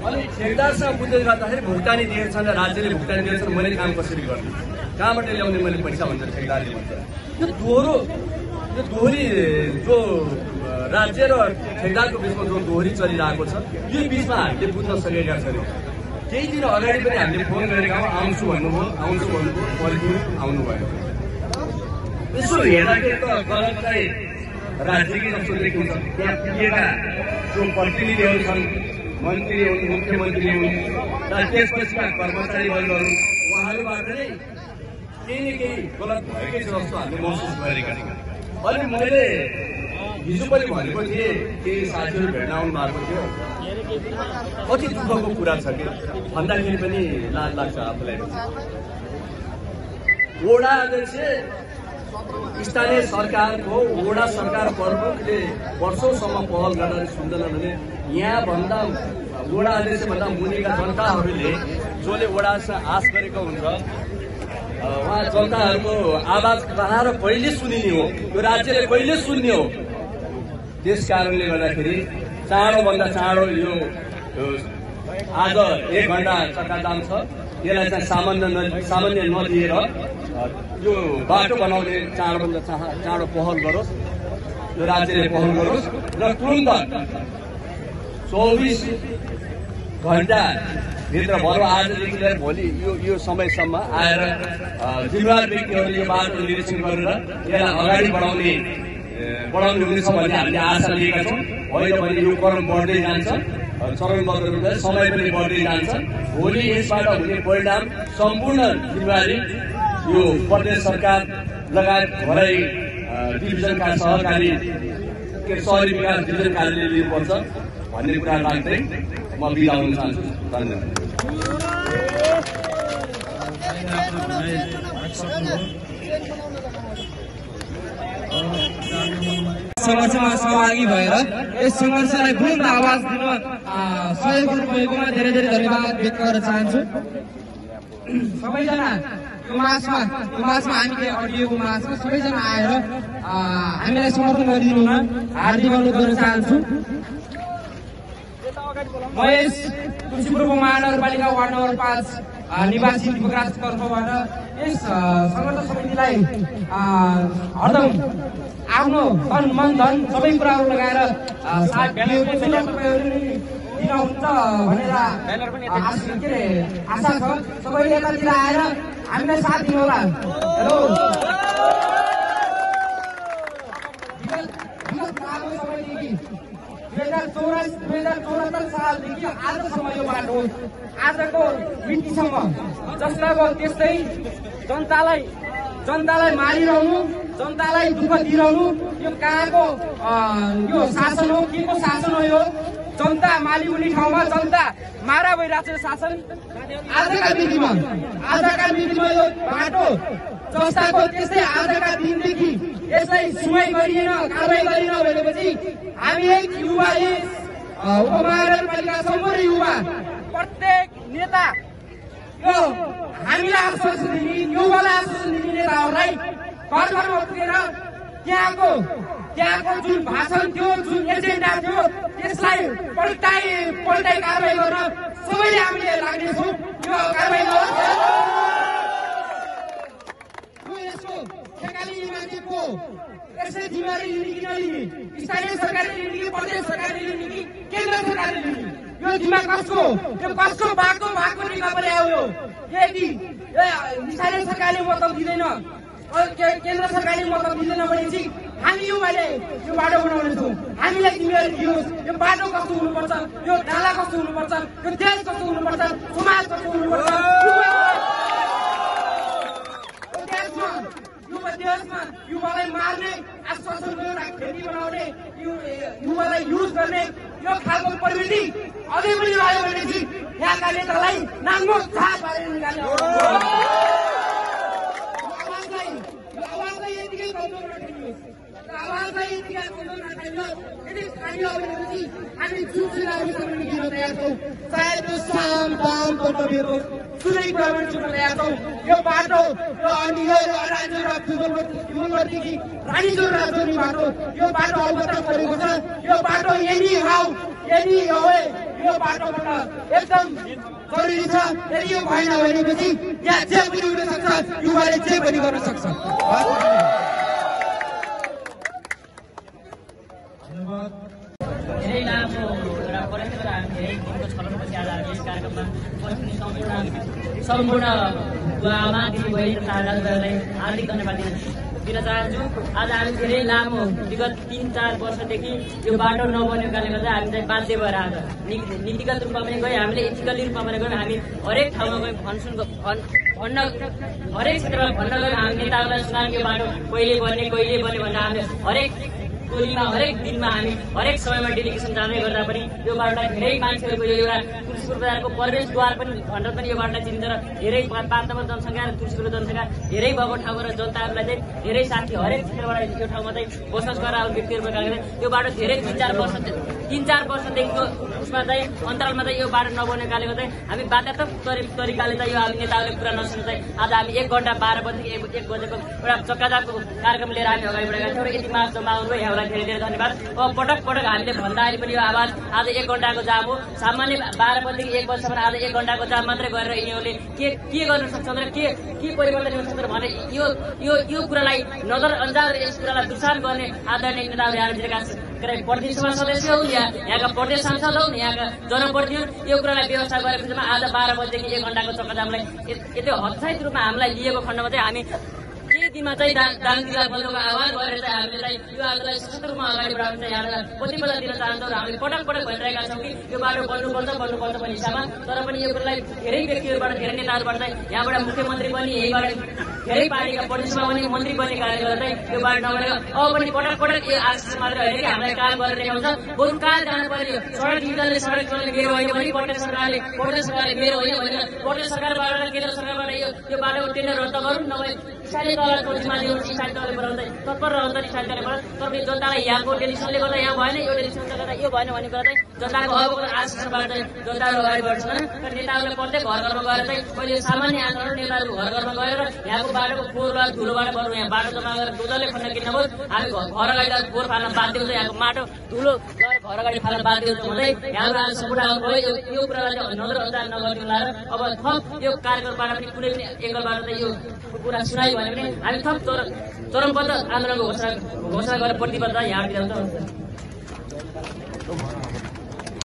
अनि ठेकदारसँग बुझ्दै गर्दाखेरि भुक्तानी दिएको छैन, राज्यले भुक्तानी दिएको छैन, मैले काम कसरी गर्ने, कहाँबाट ल्याउने मैले पैसा भन्छ ठेकदारले भन्छ। यो दोहोरी जो राज्य र ठेकदारको बिचमा जो दोहोरी चलिरहेको छ, यो बिचमा हामीले बुझ्न सकेका छैनौँ। केही दिन अगाडि पनि हामीले फोन गरेका आउँछु भन्नुभयो, पर्खिनु आउनुभयो। यसो हेर्दाखेरि त गलत चाहिँ राज्यकै जस्तो देखिन्छ। त्यहाँ पुगेका जो प्रतिनिधिहरू छन्, मन्त्री हुन्, मुख्यमन्त्री हुन्, र त्यसपछिका कर्मचारी वर्गहरू, उहाँहरूबाट नै केही न केही गलत भएकै छ जस्तो हामीले महसुस गरेका छौँ। अनि मैले हिजो पनि भनेको थिएँ, केही साथीहरू भेट्न आउनु भएको थियो, कति दुःखको कुरा छ कि भन्दाखेरि पनि लाज लाग्छ आफूलाई। वडा अध्यक्ष स्थानीय सरकारको वडा सरकार प्रमुखले वर्षौंसम्म पहल गर्न सुन्दैन भने यहाँभन्दा वडा अध्यक्षभन्दा मुनिका जनताहरूले जसले वडासँग आश गरेको हुन्छ, उहाँ जनताहरूको आवाज कहाँ र कहिले सुनिने हो, यो राज्यले कहिले सुन्ने हो। त्यस कारणले गर्दाखेरि चाँडोभन्दा चाँडो यो आज 1 घण्टा चक्काजाम छ, यसलाई चाहिँ सामान्य नदिएर यो बाटो बनाउने चाँडोभन्दा चाँडो पहल गरोस्, यो राज्यले पहल गरोस् र तुरन्त 24 घण्टा भित्र भनौँ आजदेखि लिएर भोलि यो समयसम्म आएर जिम्मेवार व्यक्तिहरूले यो बाटो निरीक्षण गरेर यसलाई अगाडि बढाउने हुनेछ भन्ने हामीले आशा लिएका छौँ। होइन भने यो क्रम बढ्दै जान्छ, चरणबद्ध रूपमा समय पनि बढ्दै जान्छ। भोलि यसबाट हुने परिणाम सम्पूर्ण जिम्मेवारी यो प्रदेश सरकार लगायत घरै डिभिजनका सहकारी शहरी विकास डिभिजन कार्यालयले लिनुपर्छ भन्ने कुरा राख्दै म बिदा हुन चाहन्छु। धन्यवाद। सङ्घर्षमा सहभागी भएर यस सङ्घर्षलाई बुलन्द आवाज दिन सहयोग गर्नुभएकोमा धेरै धेरै धन्यवाद व्यक्त गर्न चाहन्छु। सबैजना यो मासमा हामीले अडियोको मासमा सबैजना आएर हामीलाई समर्थन गरिदिनु हुन हार्दिक अनुरोध गर्न चाहन्छु। म यस तुलसीपुर महानगरपालिका वार्ड नम्बर 5 निवासी दिपकराज तर्फबाट यस सङ्घर्ष समितिलाई हरदम आफ्नो तन मन धन सबै कुराहरू लगाएर दिनुहुन्छ भनेर आशा छ। सबैले यतातिर आएर हामीलाई साथ दिनुहोला। हेलो 2074 सालदेखि आजसम्म यो बाटो आजको मितिसम्म जसलाई भयो त्यस्तै जनतालाई मारिरहनु, जनतालाई दुःख दिइरहनु, यो कहाँको यो शासन हो, के को शासन हो यो? जनता माली हुने ठाउँमा जनता मारा भइरहेको छ शासन। आजका मितिमा यो बाटो जस्ताको त्यस्तै आजका दिनदेखि यसलाई सुवाई गरिएन, कारवाही गरिएन भनेपछि हामी एक युवा उपमहानगरपालिका सम्पूर्ण युवा प्रत्येक नेता यो हामीलाई आश्वासन दिने, युवालाई आश्वासन दिने नेताहरूलाई घर घरमा पुगेर त्यहाँको जुन भाषण थियो, जुन एजेन्डा थियो, त्यसलाई पल्टाइ कारवाही गर्न सबैले हामीले लाग्नेछौँ। यो कारवाही यसको ठेकाली मान्छेको यसले जिम्मेवारी लिने कि नलिने, स्थानीय सरकारले लिने कि प्रदेश सरकारले लिने कि केन्द्र सरकारले लिने, यो जिम्मा कसको भएको निकापले आयो। यदि स्थानीय सरकारले मतलब दिँदैन, केन्द्र सरकारले मतलब दिँदैन भनेपछि हामी युवाले यो बाटो बनाउनेछौँ। हामीलाई जिम्मेवारी दिनुहोस्, यो बाटो कस्तो हुनुपर्छ, यो नाला कस्तो हुनुपर्छ, यो देश कस्तो हुनुपर्छ, समाज कस्तो हुनुपर्छ। देशमा युवालाई मार्ने, आश्वासनको एउटा खेती बनाउने, युवालाई युज गर्ने यो खालको प्रवृत्ति अझै पनि रह्यो भनेदेखि यहाँका नेतालाई नाङ्गो छाप पारेर निकाल्ने आवाजलाई यतिकै कमजोर नठानियोस्। यदि स्थानीय भनेपछि हामी जुन चुनावसँग निस्किन तयार छौँ, चाहे त्यो साम दाम कर्तव्यको कुनै कुरामा छुट्न तयार छौँ। यो बाटो यो रानीजोरदेखि रानीजोर राजौरी बाटो, यो बाटो अवगत गरेको छ। यो बाटो यो बाटोबाट एकदम जरुरी छ। यदि यो भएन भनेपछि यहाँ जे पनि हुन सक्छ, युवाले जे पनि गर्न सक्छ। धेरै लामो एउटा पर्यटक हामी धेरै दिनको छलफलपछि आज हामी यस कार्यक्रममा सम्पूर्ण आमा दिदी बहिनी तथा दाजुभाइहरूलाई हार्दिक धन्यवाद दिन चाहन्छु। आज हामी धेरै लामो विगत 3-4 वर्षदेखि यो बाटो नबनेको कारणले गर्दा हामी चाहिँ बाध्य भएर आज नीतिगत रूपमा पनि गयो, हामीले इथिकली रूपमा पनि गयौँ। हामी हरेक ठाउँमा गयौँ, हरेक क्षेत्रमा भन्न गयौँ। हामी नेताहरूलाई सुनायौँ यो बाटो कहिले बन्ने भनेर हामीले हरेक टोलीमा हरेक दिनमा हामी हरेक समयमा डेलिगेसन जाँदै गर्दा पनि यो बाटोलाई धेरै मान्छेहरूको यो एउटा तुलसीपुर बजारको प्रवेशद्वार पनि भनेर पनि यो बाटोलाई चिनिन्छ र धेरै पात्रमा जनसङ्ख्या र तुलसीपुरको जनसङ्ख्या धेरै भएको ठाउँमा र जनताहरूलाई चाहिँ धेरै साथी हरेक क्षेत्रबाट यो ठाउँमा चाहिँ बसोबास गरेर आउने व्यक्तिहरूको कारणले यो बाटो धेरै 3-4 वर्षदेखिको उसमा चाहिँ अन्तरालमा चाहिँ यो बाटो नबनेको कारणले गर्दा हामी बाध्यात्मक तरिकाले चाहिँ यो हामी नेताहरूले पुरा नसुन्नु चाहिँ आज हामी 1 घण्टा 12 बजेदेखि 1 बजेको एउटा चक्काजामको कार्यक्रम लिएर हामी अगाडि बढेका थियौँ र यति मार्च जम्मा आउनु भयो। यहाँलाई धेरै धेरै धन्यवाद। पटक हामीले भन्दाखेरि पनि यो आवाज आज 1 घण्टाको जाम हो। सामान्य 12 बजेदेखि 1 बजेसम्म आज 1 घण्टाको जाम मात्रै गरेर यिनीहरूले के गर्न सक्छन् र के परिवर्तन ल्याउन सक्छन् भने यो कुरालाई नजरअन्दाज र यस कुरालाई दुर्सान गर्ने आदरणीय नेताहरूले आएर प्रतिनिधि सभा सदस्य हुन् या यहाँका प्रदेश सांसद हुन्, यहाँका जनप्रतिनिधि हुन्, यो कुरालाई व्यवस्था गरेपछि आज 12 बजेदेखि 1 घण्टाको चक्काजामलाई यति हतसाहित रूपमा हामीलाई लिएको खण्डमा चाहिँ हामी केही दिनमा चाहिँ दाङ जिल्ला बन्धुको आह्वान गरेर चाहिँ हामीले चाहिँ यो आन्दोलनलाई सशक्त रूपमा अगाडि बढाउन चाहिँ यहाँलाई प्रतिबद्धता दिन चाहन्छौँ र हामीले पटक भनिरहेका छौँ कि यो बाटो बन्नुपर्छ भन्ने हिसाबमा। तर पनि यो कुरालाई धेरै व्यक्तिहरूबाट धेरै नेताहरूबाट चाहिँ यहाँबाट मुख्यमन्त्री पनि यहीबाट धेरै पार्टीका प्रदेशमा पनि मन्त्री बन्ने कारणले गर्दा यो बाटो नबनेको अब पनि पटक यो आश्वासन मात्र होइन कि हामीलाई काम गरेर देखाउँछ। बरु कहाँ जानु पर्यो, सडक निकाल्ने सडक चल्ने मेरो होइन भने प्रदेश सरकारले मेरो होइन भनेर प्रदेश सरकारबाट र केन्द्र सरकारबाट यो बाटोको टेन्डर रद्द गरौँ, नभए स्थानीय तहलाई टोलीमा ल्याउनु, स्थानीय तहले बनाउँदै तत्पर रहन्छ स्थानीय तहले। तर पनि जनतालाई यहाँको टेलिभिजनले गर्दा यहाँ भएन, यो टेलिभिजनले गर्दा यो भएन भने गर्दा जनताको अबको आश्वासनबाट चाहिँ जनताहरू अगाडि बढ्छन् र नेताहरूले प्रत्येक घर घरमा गएर चाहिँ पहिले सामान्य आन्दोलन नेताहरू घर घरमा गएर यहाँको बाटोको फोहोर वा धुलोबाट बरु यहाँ बाटो जम्मा गरेर डोजरले खन्न किन्न भयो। हामी घर अगाडि फोहोर फाल्न बाध्य हुन्छ, यहाँको माटो धुलो गएर घर अगाडि फाल्न बाध्य हुन्छ भन्दै यहाँको आज सम्पूर्ण आउनुभयो। यो कुरालाई चाहिँ नजरअन्दाज नगरिदिनु लाएर अब थप यो कार्यक्रमबाट पनि कुनै पनि एङ्गलबाट चाहिँ यो कुरा सुनायो भने पनि हामी थप चरमबद्ध आन्दोलनको घोषणा गरेर प्रतिबद्धता यहाँ दिन्छ।